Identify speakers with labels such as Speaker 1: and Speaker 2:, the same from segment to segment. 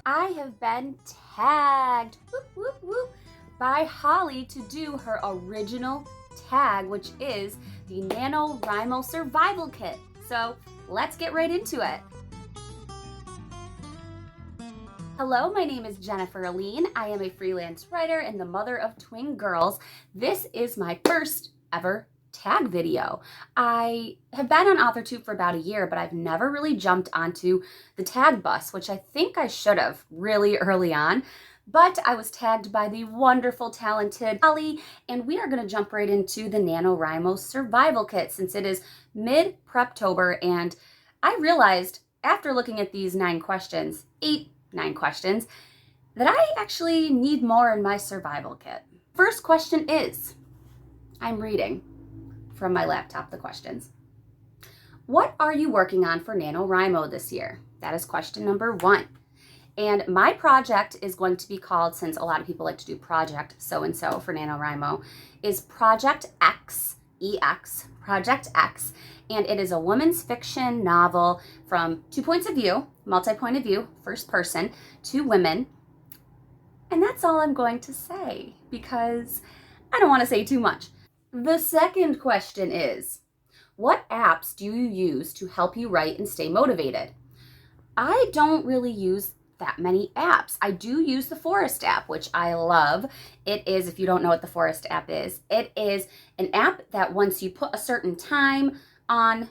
Speaker 1: I have been tagged whoop, whoop, whoop, by Holly to do her original tag, which is the NaNoWriMo Survival Kit. So let's get right into it. Hello, my name is Jennifer Aline. I am a freelance writer and the mother of twin girls. This is my first ever tag video. I have been on Authortube for about a year, but I've never really jumped onto the tag bus, which I think I should have really early on. But I was tagged by the wonderful, talented Holly, and we are going to jump right into the NaNoWriMo Survival Kit since it is mid-Preptober, and I realized after looking at these 9 questions, that I actually need more in my survival kit. First question is, I'm reading from my laptop the questions. What are you working on for NaNoWriMo this year? That is question number 1. And my project is going to be called, since a lot of people like to do project so-and-so for NaNoWriMo, is Project X, EX, Project X. And it is a women's fiction novel from 2 points of view, multi-point of view, first person, 2 women. And that's all I'm going to say because I don't want to say too much. The second question is, what apps do you use to help you write and stay motivated? I don't really use that many apps. I do use the Forest app, which I love. It is, if you don't know what the Forest app is, it is an app that once you put a certain time on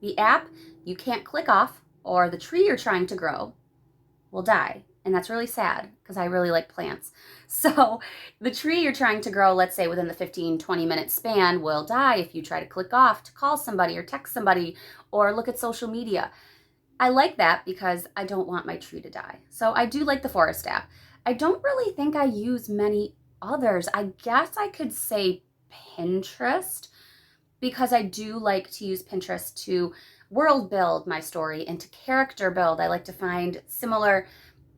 Speaker 1: the app, you can't click off or the tree you're trying to grow will die. And that's really sad because I really like plants. So the tree you're trying to grow, let's say within the 15-20 minute span, will die if you try to click off to call somebody or text somebody or look at social media. I like that because I don't want my tree to die. So I do like the Forest app. I don't really think I use many others. I guess I could say Pinterest, because I do like to use Pinterest to world build my story and to character build. I like to find similar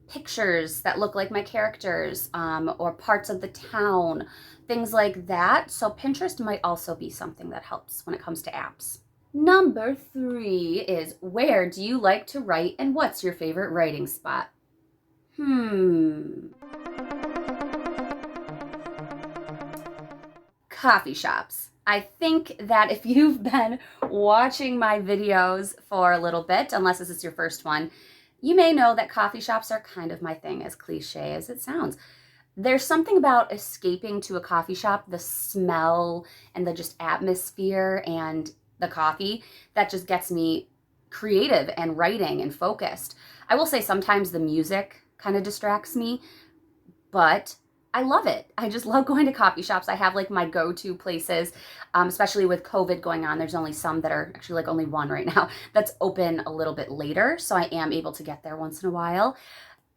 Speaker 1: pictures that look like my characters or parts of the town, things like that. So Pinterest might also be something that helps when it comes to apps. Number 3 is, where do you like to write and what's your favorite writing spot? Coffee shops. I think that if you've been watching my videos for a little bit, unless this is your first one, you may know that coffee shops are kind of my thing, as cliche as it sounds. There's something about escaping to a coffee shop, the smell and the just atmosphere and the coffee that just gets me creative and writing and focused. I will say sometimes the music kind of distracts me, but I love it. I just love going to coffee shops. I have like my go-to places, especially with COVID going on. There's only some that are actually like only one right now that's open a little bit later. So I am able to get there once in a while.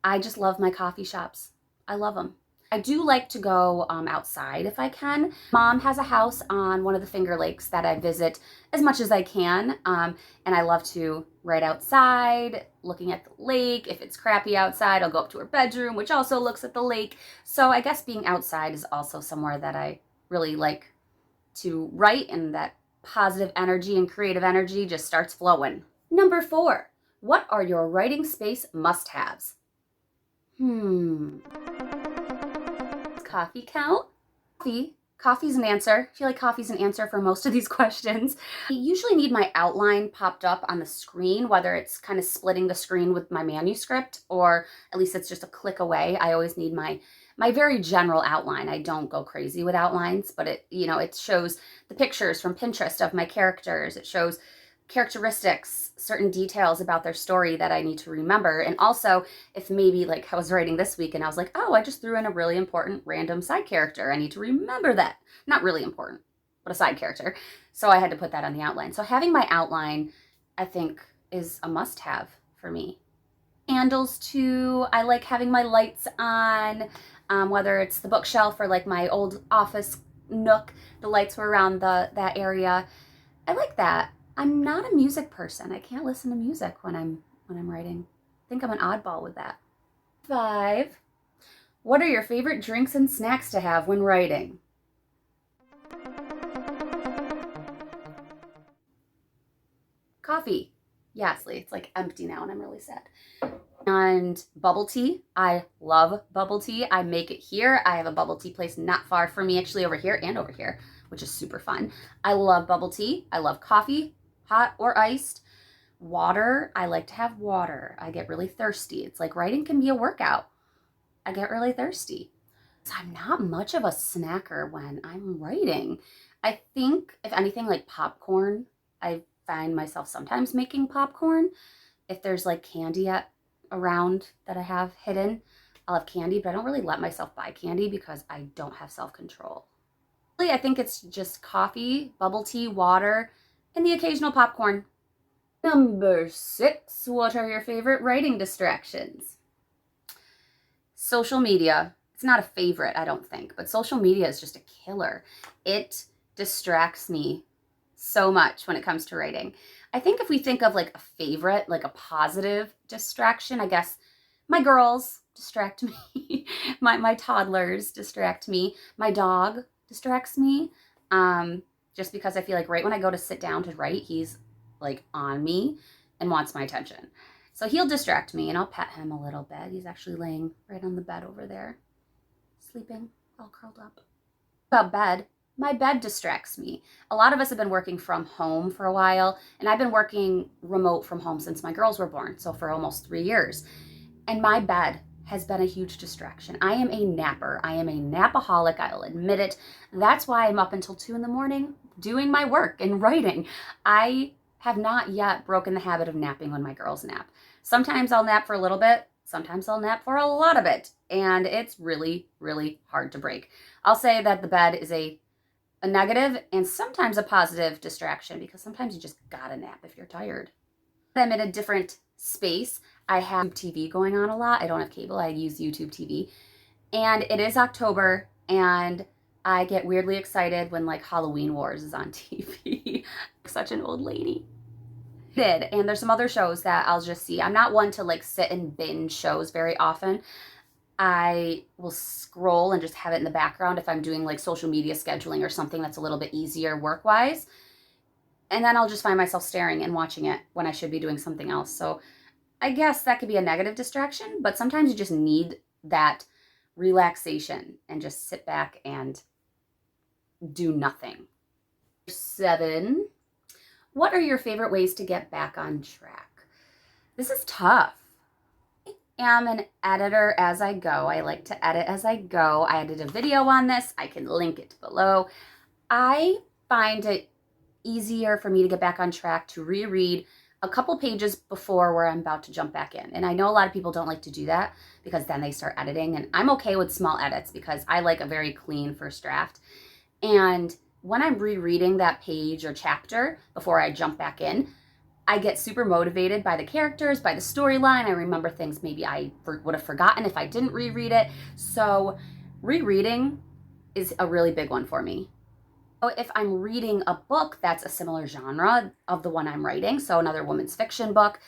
Speaker 1: I just love my coffee shops. I love them. I do like to go outside if I can. Mom has a house on one of the Finger Lakes that I visit as much as I can. And I love to write outside, looking at the lake. If it's crappy outside, I'll go up to her bedroom, which also looks at the lake. So I guess being outside is also somewhere that I really like to write, and that positive energy and creative energy just starts flowing. Number 4, what are your writing space must-haves? Coffee count? Coffee's an answer. I feel like coffee's an answer for most of these questions. I usually need my outline popped up on the screen, whether it's kind of splitting the screen with my manuscript or at least it's just a click away. I always need my very general outline. I don't go crazy with outlines, but it shows the pictures from Pinterest of my characters. It shows characteristics, certain details about their story that I need to remember. And also, if maybe like I was writing this week and I was like, oh, I just threw in a really important random side character. I need to remember that. Not really important, but a side character. So I had to put that on the outline. So having my outline, I think, is a must-have for me. Candles too. I like having my lights on, whether it's the bookshelf or like my old office nook. The lights were around that area. I like that. I'm not a music person. I can't listen to music when I'm writing. I think I'm an oddball with that. 5, what are your favorite drinks and snacks to have when writing? Coffee. Yes, it's like empty now and I'm really sad. And bubble tea. I love bubble tea. I make it here. I have a bubble tea place not far from me, actually over here and over here, which is super fun. I love bubble tea. I love coffee, hot or iced. Water. I like to have water. I get really thirsty. It's like writing can be a workout. I get really thirsty. So I'm not much of a snacker when I'm writing. I think, if anything, like popcorn. I find myself sometimes making popcorn. If there's like candy around that I have hidden, I'll have candy, but I don't really let myself buy candy because I don't have self-control. Really, I think it's just coffee, bubble tea, water, and the occasional popcorn. Number 6, what are your favorite writing distractions? Social media. It's not a favorite, I don't think, but social media is just a killer. It distracts me so much when it comes to writing. I think if we think of like a favorite, like a positive distraction, I guess my girls distract me. my toddlers distract me. My dog distracts me. Just because I feel like right when I go to sit down to write, he's like on me and wants my attention. So he'll distract me and I'll pet him a little bit. He's actually laying right on the bed over there, sleeping all curled up. About bed, my bed distracts me. A lot of us have been working from home for a while, and I've been working remote from home since my girls were born, so for almost 3 years. And my bed has been a huge distraction. I am a napper. I am a napaholic, I'll admit it. That's why I'm up until 2 in the morning doing my work and writing. I have not yet broken the habit of napping when my girls nap. Sometimes I'll nap for a little bit. Sometimes I'll nap for a lot of it. And it's really, really hard to break. I'll say that the bed is a negative and sometimes a positive distraction because sometimes you just gotta nap if you're tired. I'm in a different space. I have TV going on a lot. I don't have cable. I use YouTube TV. And it is October and I get weirdly excited when like Halloween Wars is on TV. Such an old lady. And there's some other shows that I'll just see. I'm not one to like sit and binge shows very often. I will scroll and just have it in the background if I'm doing like social media scheduling or something that's a little bit easier work-wise. And then I'll just find myself staring and watching it when I should be doing something else. So I guess that could be a negative distraction, but sometimes you just need that relaxation and just sit back and do nothing. 7, what are your favorite ways to get back on track? This is tough. I am an editor as I go. I like to edit as I go. I did a video on this. I can link it below. I find it easier for me to get back on track to reread a couple pages before where I'm about to jump back in. And I know a lot of people don't like to do that because then they start editing. And I'm okay with small edits because I like a very clean first draft. And when I'm rereading that page or chapter before I jump back in, I get super motivated by the characters, by the storyline. I remember things maybe I would have forgotten if I didn't reread it. So rereading is a really big one for me. So if I'm reading a book that's a similar genre of the one I'm writing, so another women's fiction book,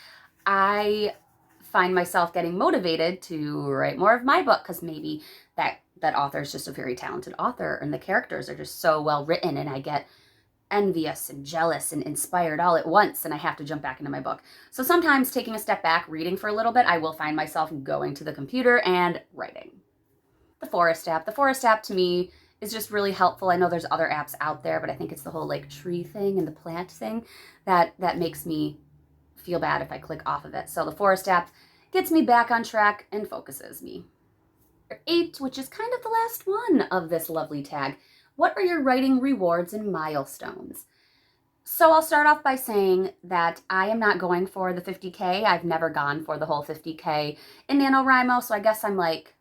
Speaker 1: I find myself getting motivated to write more of my book because maybe that author is just a very talented author and the characters are just so well written and I get envious and jealous and inspired all at once and I have to jump back into my book. So sometimes taking a step back, reading for a little bit, I will find myself going to the computer and writing. The Forest app. The Forest app to me is just really helpful. I know there's other apps out there, but I think it's the whole like tree thing and the plant thing that makes me feel bad if I click off of it. So the Forest app gets me back on track and focuses me. 8, which is kind of the last one of this lovely tag. What are your writing rewards and milestones? So I'll start off by saying that I am not going for the 50K. I've never gone for the whole 50K in NaNoWriMo, so I guess I'm like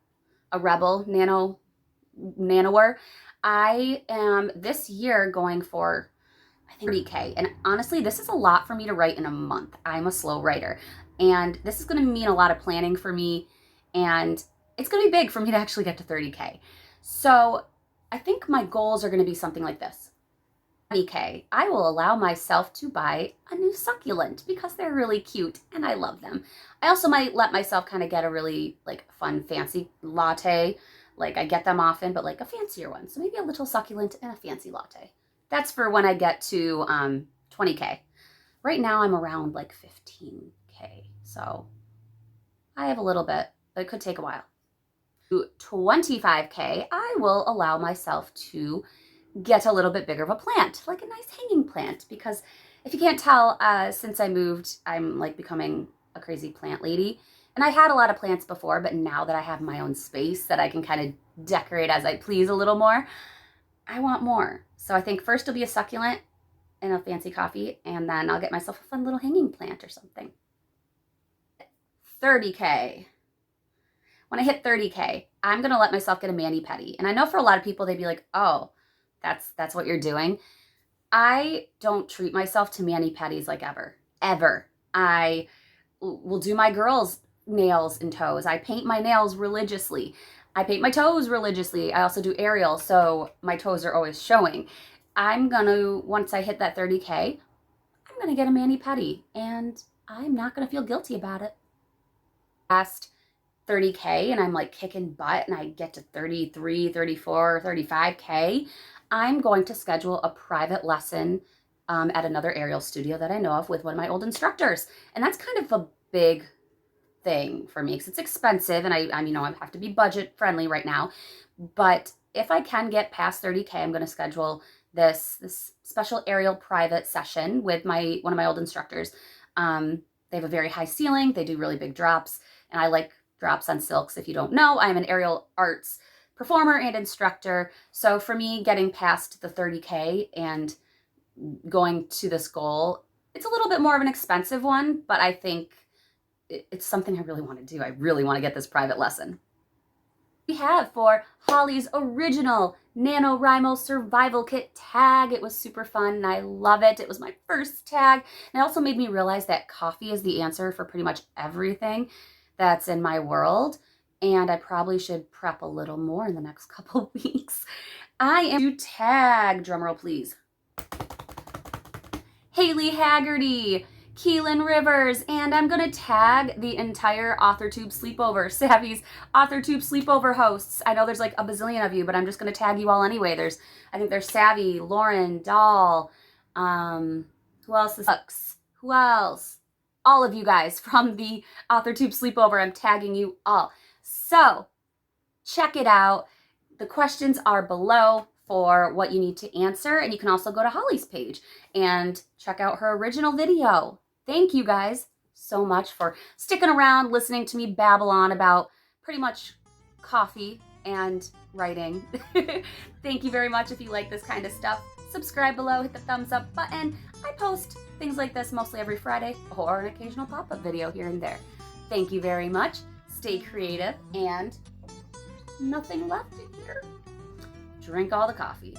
Speaker 1: a rebel nanoer. I am this year going for, I think, 30K. And honestly, this is a lot for me to write in a month. I'm a slow writer. And this is going to mean a lot of planning for me. And it's going to be big for me to actually get to 30K. So I think my goals are going to be something like this. 20K, I will allow myself to buy a new succulent because they're really cute and I love them. I also might let myself kind of get a really like fun, fancy latte. Like I get them often, but like a fancier one. So maybe a little succulent and a fancy latte. That's for when I get to 20K. Right now I'm around like 15K. So I have a little bit, but it could take a while. To 25K, I will allow myself to get a little bit bigger of a plant, like a nice hanging plant, because if you can't tell, since I moved, I'm like becoming a crazy plant lady. And I had a lot of plants before, but now that I have my own space that I can kind of decorate as I please a little more, I want more. So I think first it'll be a succulent and a fancy coffee, and then I'll get myself a fun little hanging plant or something. 30K. When I hit 30K, I'm gonna let myself get a mani-pedi. And I know for a lot of people, they'd be like, oh, that's what you're doing. I don't treat myself to mani-pedis like ever. I will do my girls' nails and toes. I paint my nails religiously. I paint my toes religiously. I also do aerial, so my toes are always showing. I'm gonna, once I hit that 30K, I'm gonna get a mani-pedi, and I'm not gonna feel guilty about it. Past 30K and I'm like kicking butt and I get to 33, 34, 35K, I'm going to schedule a private lesson at another aerial studio that I know of with one of my old instructors. And that's kind of a big thing for me because it's expensive and I you know, I have to be budget friendly right now. But if I can get past 30K, I'm going to schedule this special aerial private session with one of my old instructors. They have a very high ceiling. They do really big drops, and I like drops on silks. If you don't know, I'm an aerial arts performer and instructor. So for me, getting past the 30K and going to this goal, it's a little bit more of an expensive one, but I think it's something I really want to do. I really want to get this private lesson. We have for Holly's original NaNoWriMo Survival Kit Tag. It was super fun and I love it. It was my first tag. And it also made me realize that coffee is the answer for pretty much everything that's in my world. And I probably should prep a little more in the next couple weeks. I am to tag, drumroll please, Haley Haggerty, Keelan Rivers, and I'm gonna tag the entire Authortube sleepover, Savvy's Authortube sleepover hosts. I know there's like a bazillion of you, but I'm just gonna tag you all anyway. I think there's Savvy, Lauren, Doll, who else is Hooks? Who else? All of you guys from the Authortube sleepover, I'm tagging you all. So check it out. The questions are below for what you need to answer, and you can also go to Holly's page and check out her original video. Thank you guys so much for sticking around, listening to me babble on about pretty much coffee and writing. Thank you very much. If you like this kind of stuff, subscribe below, hit the thumbs up button. I post things like this mostly every Friday, or an occasional pop-up video here and there. Thank you very much. Stay creative, and nothing left in here. Drink all the coffee.